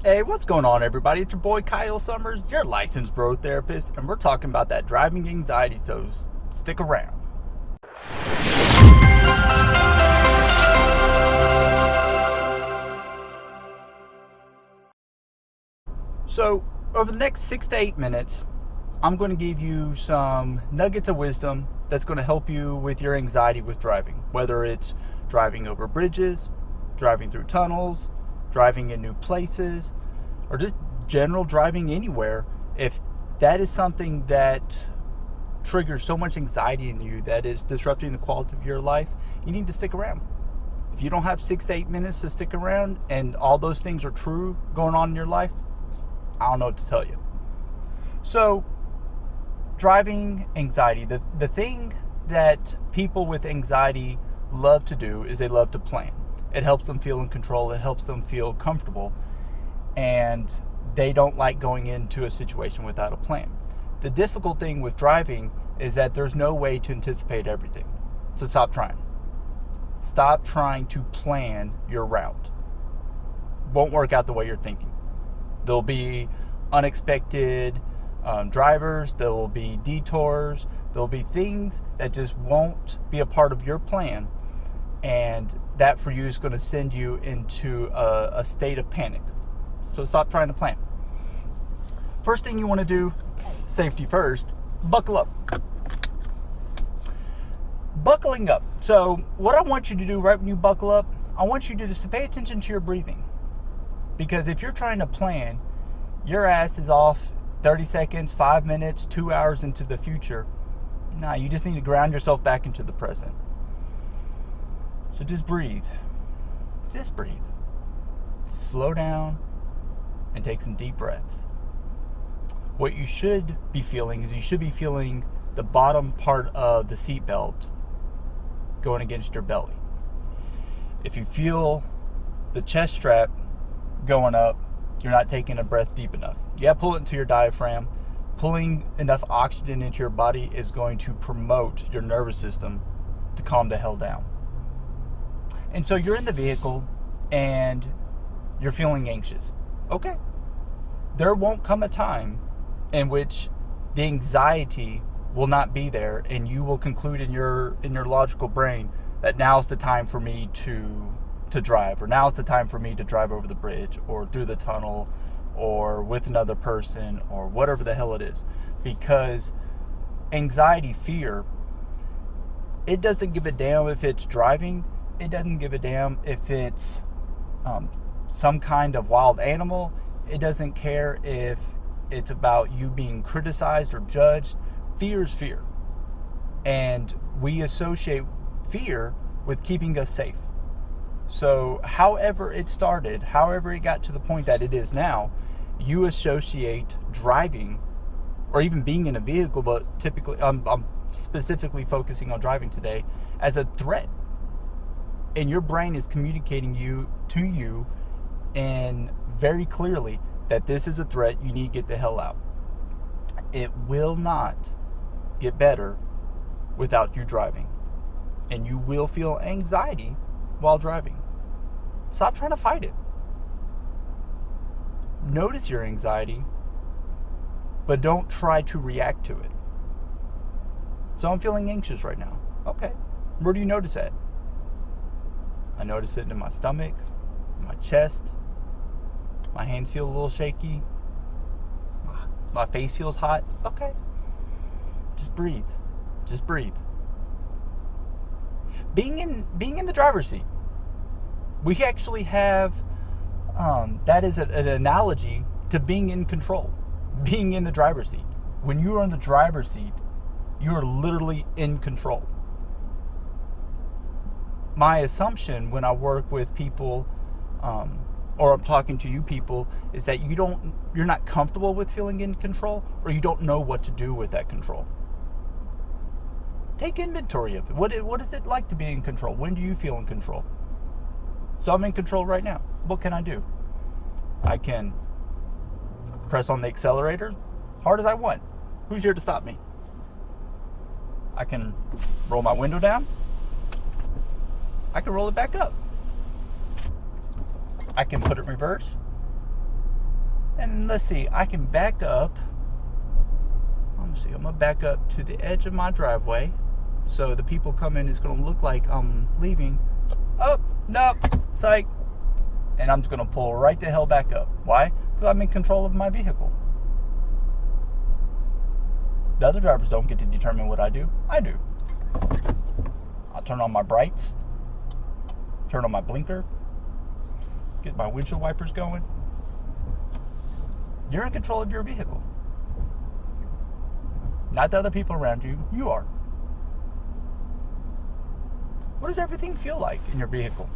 Hey, what's going on, everybody? It's your boy Kyle Summers, your licensed road therapist, and we're talking about that driving anxiety, so stick around. So, over the next 6 to 8 minutes, I'm going to give you some nuggets of wisdom that's going to help you with your anxiety with driving, whether it's driving over bridges, driving through tunnels, driving in new places, or just general driving anywhere. If that is something that triggers so much anxiety in you that is disrupting the quality of your life, you need to stick around. If you don't have 6 to 8 minutes to stick around and all those things are true going on in your life, I don't know what to tell you. So, driving anxiety, the thing that people with anxiety love to do is they love to plan. It helps them feel in control, it helps them feel comfortable, and they don't like going into a situation without a plan. The difficult thing with driving is that there's no way to anticipate everything. So stop trying. Stop trying to plan your route. Won't work out the way you're thinking. There'll be unexpected drivers, there will be detours, there'll be things that just won't be a part of your plan, and that for you is going to send you into a state of panic. So stop trying to plan. First thing you want to do, safety first, buckle up. Buckling up. So what I want you to do right when you buckle up, I want you to just pay attention to your breathing. Because if you're trying to plan, your ass is off 30 seconds, 5 minutes, 2 hours into the future. Nah, you just need to ground yourself back into the present. So just breathe. Just breathe. Slow down and take some deep breaths. What you should be feeling is you should be feeling the bottom part of the seatbelt going against your belly. If you feel the chest strap going up, you're not taking a breath deep enough. Yeah, pull it into your diaphragm. Pulling enough oxygen into your body is going to promote your nervous system to calm the hell down. And so you're in the vehicle and you're feeling anxious. Okay. There won't come a time in which the anxiety will not be there and you will conclude in your logical brain that now's the time for me to drive, or now's the time for me to drive over the bridge or through the tunnel or with another person or whatever the hell it is. Because anxiety, fear, it doesn't give a damn if it's driving. It doesn't give a damn if it's some kind of wild animal. It doesn't care if it's about you being criticized or judged. Fear is fear. And we associate fear with keeping us safe. So however it started, however it got to the point that it is now, you associate driving or even being in a vehicle, but typically I'm specifically focusing on driving today, as a threat. And your brain is communicating to you and very clearly that this is a threat, you need to get the hell out. It will not get better without you driving. And you will feel anxiety while driving. Stop trying to fight it. Notice your anxiety, but don't try to react to it. So I'm feeling anxious right now. Okay. Where do you notice that? I notice it in my stomach, in my chest. My hands feel a little shaky. My face feels hot. Okay. Just breathe. Just breathe. Being in the driver's seat, we actually have that is an analogy to being in control, being in the driver's seat. When you are in the driver's seat, you are literally in control. My assumption when I work with people, or I'm talking to you people, is that you're not comfortable with feeling in control, or you don't know what to do with that control. Take inventory of it. What is it like to be in control? When do you feel in control? So I'm in control right now. What can I do? I can press on the accelerator hard as I want. Who's here to stop me? I can roll my window down. I can roll it back up. I can put it in reverse. And let's see, I can back up. Let me see, I'm going to back up to the edge of my driveway. So the people come in, it's going to look like I'm leaving. Oh, no, psych. And I'm just going to pull right the hell back up. Why? Because I'm in control of my vehicle. The other drivers don't get to determine what I do. I do. I'll turn on my brights, turn on my blinker, get my windshield wipers going. You're in control of your vehicle. Not the other people around you. You are. What does everything feel like in your vehicle?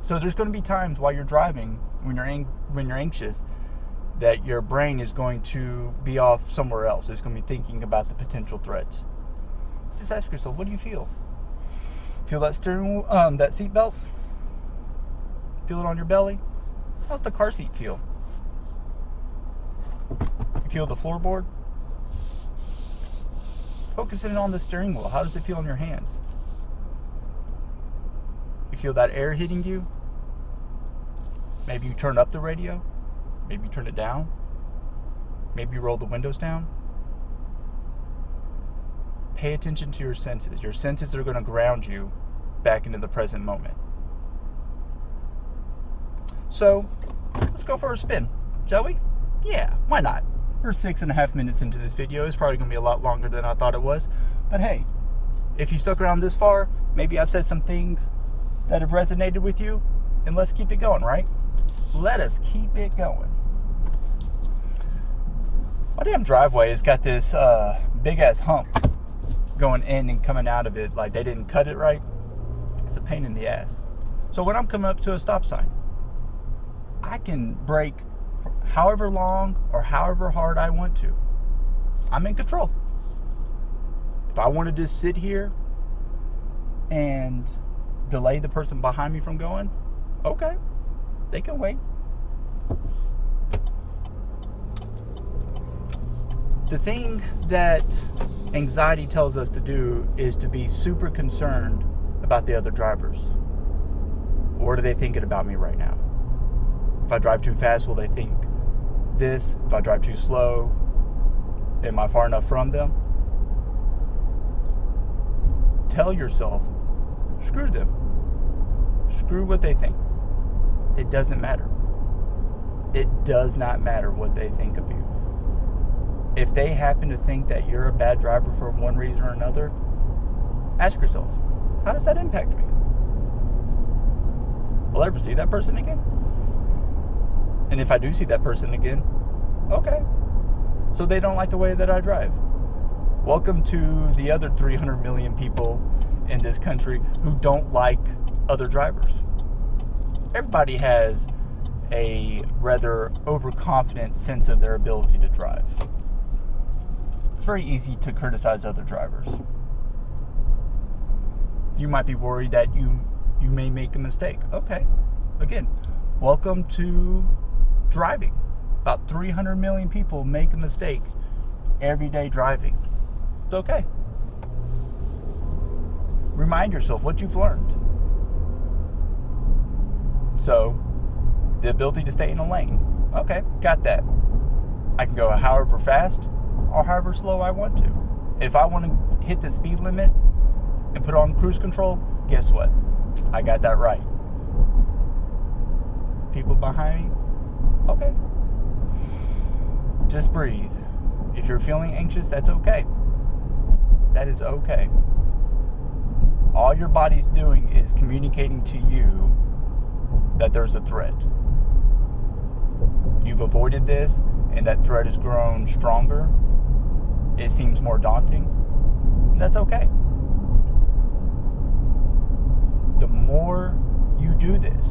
So there's going to be times while you're driving, when you're anxious, that your brain is going to be off somewhere else. It's going to be thinking about the potential threats. Just ask yourself, what do you feel? Feel that steering, that seat belt? Feel it on your belly? How's the car seat feel? You feel the floorboard? Focus in on the steering wheel. How does it feel in your hands? You feel that air hitting you? Maybe you turn up the radio. Maybe you turn it down. Maybe you roll the windows down. Pay attention to your senses. Your senses are going to ground you back into the present moment. So, let's go for a spin, shall we? Yeah, why not? We're 6.5 minutes into this video. It's probably going to be a lot longer than I thought it was. But hey, if you stuck around this far, maybe I've said some things that have resonated with you, and let's keep it going, right? Let us keep it going. My damn driveway has got this big ass hump going in and coming out of it, like they didn't cut it right. It's a pain in the ass. So when I'm coming up to a stop sign, I can brake however long or however hard I want to. I'm in control. If I want to just sit here and delay the person behind me from going, okay, they can wait. The thing that anxiety tells us to do is to be super concerned about the other drivers. What are they thinking about me right now? If I drive too fast, will they think this? If I drive too slow, am I far enough from them? Tell yourself, screw them. Screw what they think. It doesn't matter. It does not matter what they think of you. If they happen to think that you're a bad driver for one reason or another, ask yourself, how does that impact me? Will I ever see that person again? And if I do see that person again, okay. So they don't like the way that I drive. Welcome to the other 300 million people in this country who don't like other drivers. Everybody has a rather overconfident sense of their ability to drive. It's very easy to criticize other drivers. You might be worried that you may make a mistake. Okay. Again, welcome to driving. About 300 million people make a mistake every day driving. It's okay. Remind yourself what you've learned. So, the ability to stay in a lane. Okay, got that. I can go however fast or however slow I want to. If I want to hit the speed limit and put on cruise control, guess what? I got that right. People behind me? Okay. Just breathe. If you're feeling anxious, that's okay. That is okay. All your body's doing is communicating to you that there's a threat. You've avoided this, and that threat has grown stronger. It seems more daunting. That's okay. The more you do this,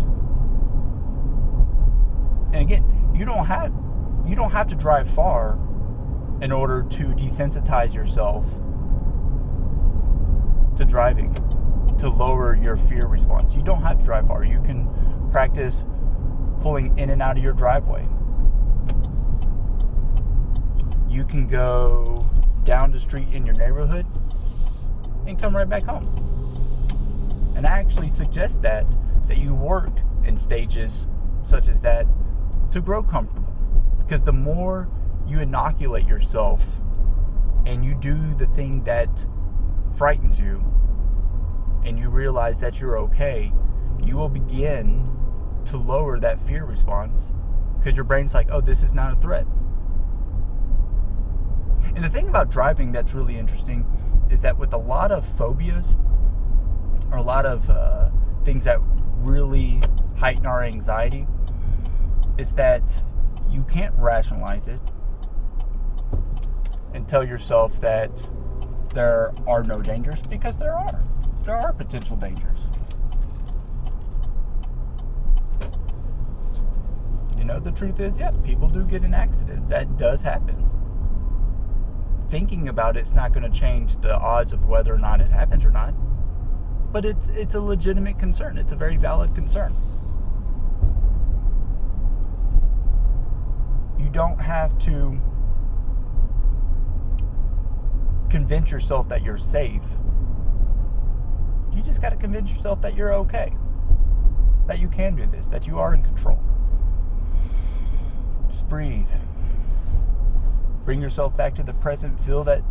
and again, you don't have to drive far in order to desensitize yourself to driving, to lower your fear response. You don't have to drive far. You can practice pulling in and out of your driveway. You can go down the street in your neighborhood and come right back home. And I actually suggest that you work in stages such as that to grow comfortable. Because the more you inoculate yourself and you do the thing that frightens you and you realize that you're okay, you will begin to lower that fear response because your brain's like, oh, this is not a threat. And the thing about driving that's really interesting is that with a lot of phobias or a lot of things that really heighten our anxiety is that you can't rationalize it and tell yourself that there are no dangers, because there are potential dangers. You know, the truth is, yeah, people do get in accidents. That does happen. Thinking about it's not going to change the odds of whether or not it happens or not. But it's a legitimate concern. It's a very valid concern. You don't have to convince yourself that you're safe. You just got to convince yourself that you're okay. That you can do this. That you are in control. Just breathe. Bring yourself back to the present. Feel that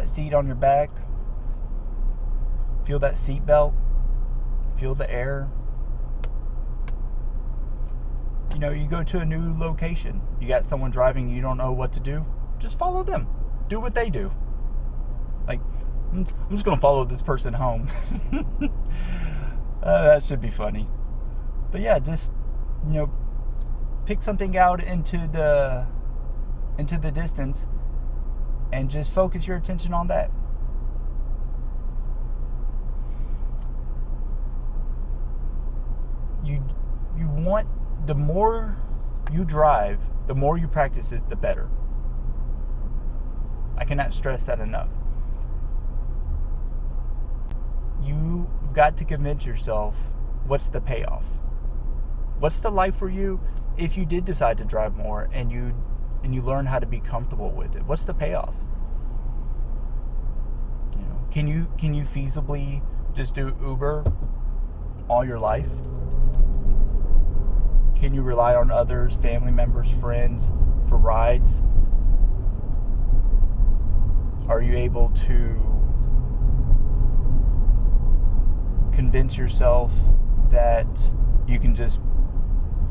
seat on your back. Feel that seat belt. Feel the air. You know, you go to a new location. You got someone driving, you don't know what to do. Just follow them. Do what they do. Like, I'm just going to follow this person home. That should be funny. But yeah, just, you know, pick something out into the distance and just focus your attention on that. You want, the more you drive, the more you practice it, the better. I cannot stress that enough. You've got to convince yourself, what's the payoff? What's the life for you if you did decide to drive more and you learn how to be comfortable with it? What's the payoff? You know, can you feasibly just do Uber all your life? Can you rely on others, family members, friends for rides? Are you able to convince yourself that you can just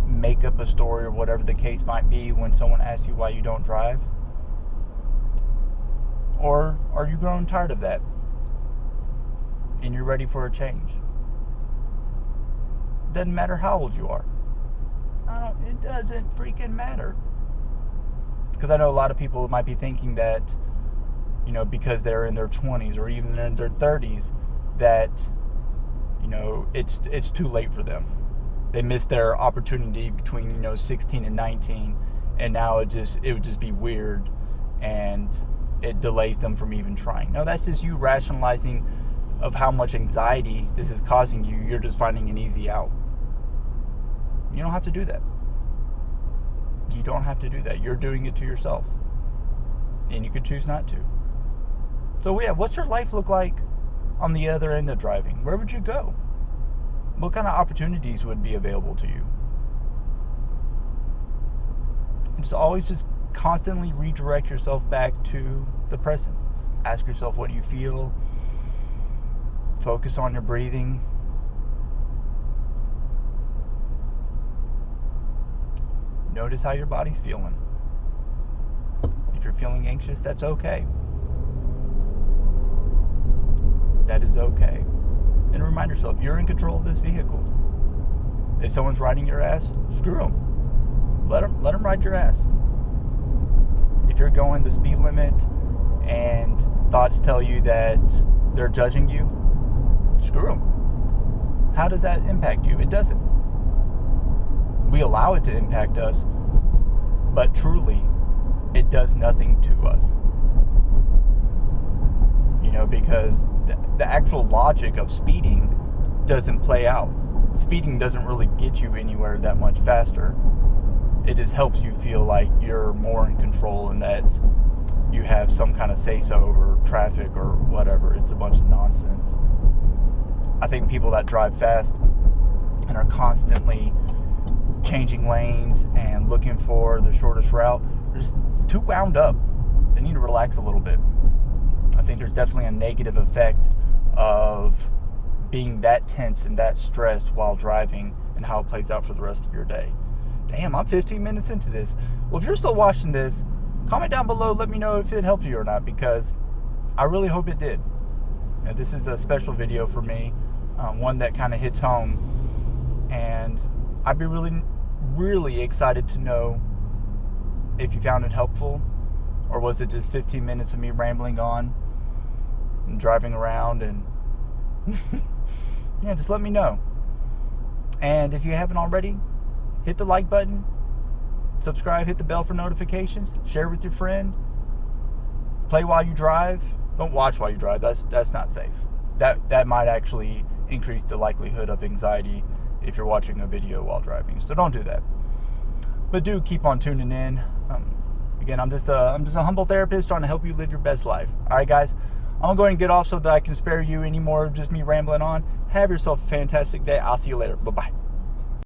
make up a story or whatever the case might be when someone asks you why you don't drive? Or are you growing tired of that and you're ready for a change? Doesn't matter how old you are. It doesn't freaking matter. Because I know a lot of people might be thinking that, you know, because they're in their 20s or even in their 30s, that, you know, it's too late for them. They missed their opportunity between, you know, 16 and 19, and now it would just be weird, and it delays them from even trying. No, that's just you rationalizing of how much anxiety this is causing you. You're just finding an easy out. You don't have to do that. You don't have to do that. You're doing it to yourself. And you could choose not to. So yeah, what's your life look like on the other end of driving? Where would you go? What kind of opportunities would be available to you? And just constantly redirect yourself back to the present. Ask yourself, what do you feel? Focus on your breathing. Notice how your body's feeling. If you're feeling anxious, that's okay. That is okay. And remind yourself, you're in control of this vehicle. If someone's riding your ass, screw them. Let them ride your ass. If you're going the speed limit and thoughts tell you that they're judging you, screw them. How does that impact you? It doesn't. We allow it to impact us, but truly, it does nothing to us. You know, because the actual logic of speeding doesn't play out. Speeding doesn't really get you anywhere that much faster. It just helps you feel like you're more in control and that you have some kind of say-so over traffic or whatever. It's a bunch of nonsense. I think people that drive fast and are constantly changing lanes and looking for the shortest route. They're just too wound up. They need to relax a little bit. I think there's definitely a negative effect of being that tense and that stressed while driving, and how it plays out for the rest of your day. Damn, I'm 15 minutes into this. Well, if you're still watching this, comment down below, let me know if it helped you or not, because I really hope it did. Now, this is a special video for me, one that kind of hits home, and I'd be really excited to know if you found it helpful, or was it just 15 minutes of me rambling on and driving around, and yeah, just let me know. And if you haven't already, hit the like button, subscribe, hit the bell for notifications, share with your friend, play while you drive. Don't watch while you drive. That's not safe. That might actually increase the likelihood of anxiety if you're watching a video while driving. So don't do that. But do keep on tuning in. Again, I'm just a humble therapist trying to help you live your best life. All right, guys, I'm gonna go ahead and get off so that I can spare you any more of just me rambling on. Have yourself a fantastic day. I'll see you later. Bye-bye.